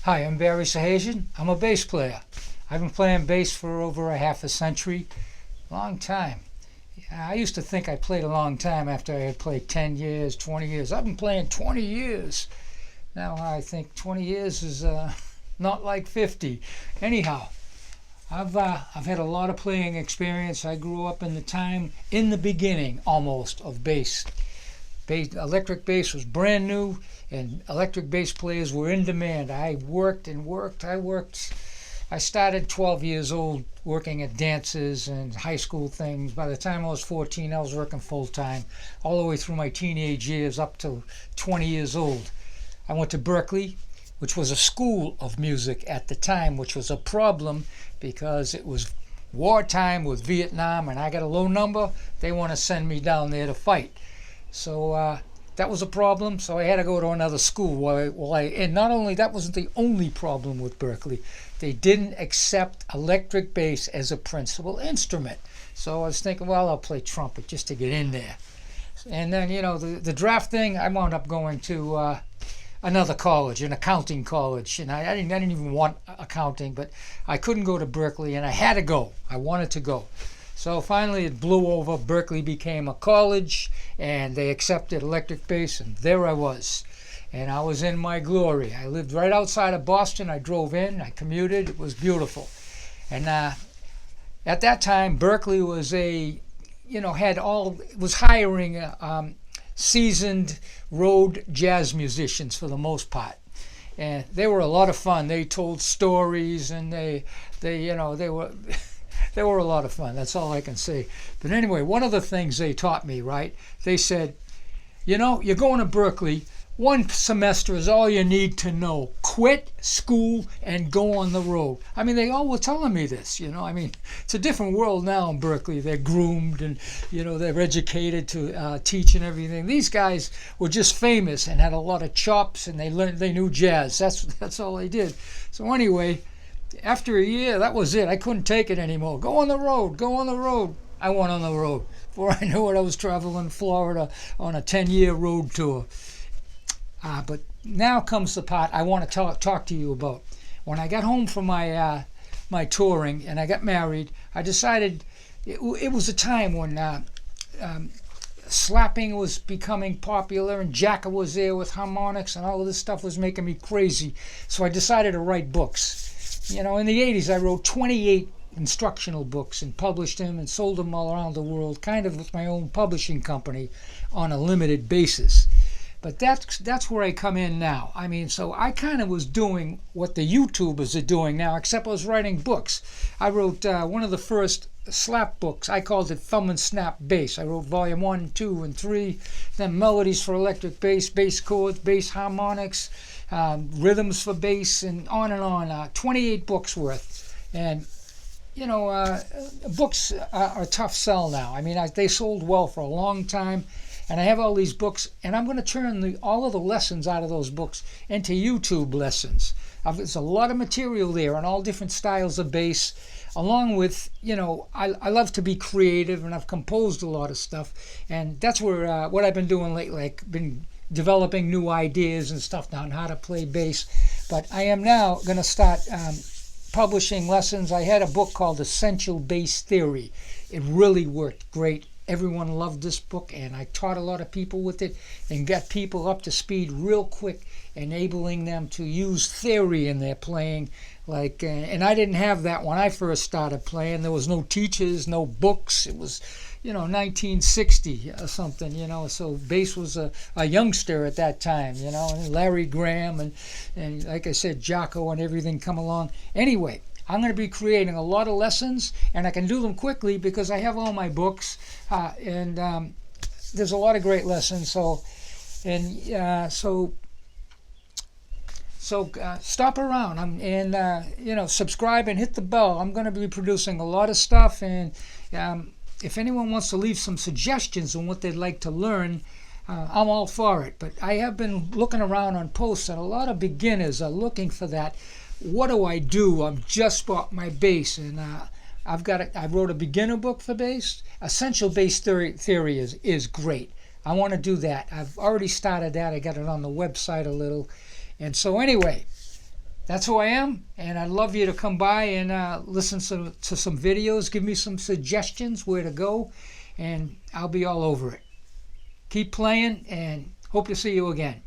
Hi, I'm Barry Sahagian. I'm a bass player. I've been playing bass for over a half a century. Long time. I used to think I played a long time after I had played 10 years, 20 years. I've been playing 20 years. Now I think 20 years is not like 50. Anyhow, I've had a lot of playing experience. I grew up in the beginning almost of bass. Electric bass was brand new, and electric bass players were in demand. I worked and worked. I started 12 years old working at dances and high school things. By the time I was 14, I was working full-time, all the way through my teenage years up to 20 years old. I went to Berkeley, which was a school of music at the time, which was a problem because it was wartime with Vietnam, and I got a low number. They want to send me down there to fight. So that was a problem, so I had to go to another school. And not only that wasn't the only problem with Berkeley, they didn't accept electric bass as a principal instrument. So I was thinking, well, I'll play trumpet just to get in there. And then, the draft thing, I wound up going to another college, an accounting college. And I didn't even want accounting, but I couldn't go to Berkeley, and I had to go. I wanted to go. So finally it blew over. Berkeley became a college, and they accepted electric bass, and there I was. And I was in my glory. I lived right outside of Boston. I drove in, I commuted. It was beautiful. And at that time, Berkeley was was hiring seasoned road jazz musicians for the most part. And they were a lot of fun. They told stories, and they were they were a lot of fun. That's all I can say. But anyway, one of the things they taught me, right? They said, you're going to Berkeley. One semester is all you need to know. Quit school and go on the road. I mean, they all were telling me this, it's a different world now in Berkeley. They're groomed and, they're educated to teach and everything. These guys were just famous and had a lot of chops, and they knew jazz. That's all they did. So anyway, after a year, that was it. I couldn't take it anymore. Go on the road. I went on the road. Before I knew it, I was traveling Florida on a 10-year road tour. But now comes the part I want to talk to you about. When I got home from my touring and I got married, I decided it was a time when slapping was becoming popular, and Jacka was there with harmonics, and all of this stuff was making me crazy. So I decided to write books. In the 80s, I wrote 28 instructional books and published them and sold them all around the world, kind of with my own publishing company on a limited basis. But that's where I come in now. So I kind of was doing what the YouTubers are doing now, except I was writing books. I wrote one of the first slap books. I called it Thumb and Snap Bass. I wrote volume 1, 2, and 3, then Melodies for Electric Bass, Bass Chords, Bass Harmonics, Rhythms for Bass, and on. 28 books worth. And books are a tough sell now. They sold well for a long time. And I have all these books, and I'm going to turn all of the lessons out of those books into YouTube lessons. There's a lot of material there on all different styles of bass, along with, I love to be creative, and I've composed a lot of stuff. And that's where what I've been doing lately. I've been developing new ideas and stuff on how to play bass. But I am now going to start publishing lessons. I had a book called Essential Bass Theory. It really worked great. Everyone loved this book, and I taught a lot of people with it and got people up to speed real quick, enabling them to use theory in their playing. And I didn't have that when I first started playing. There was no teachers, no books. It was, 1960 or something, so bass was a youngster at that time, and Larry Graham and like I said, Jocko and everything come along. Anyway, I'm going to be creating a lot of lessons, and I can do them quickly because I have all my books, and there's a lot of great lessons. So stop around and subscribe and hit the bell. I'm going to be producing a lot of stuff, and if anyone wants to leave some suggestions on what they'd like to learn, I'm all for it. But I have been looking around on posts, and a lot of beginners are looking for that. What do I do? I've just bought my bass, and I wrote a beginner book for bass. Essential Bass Theory is great. I want to do that. I've already started that. I got it on the website a little. And so anyway, That's who I am, and I'd love you to come by and listen to some videos, give me some suggestions where to go, and I'll be all over it. Keep playing, and hope to see you again.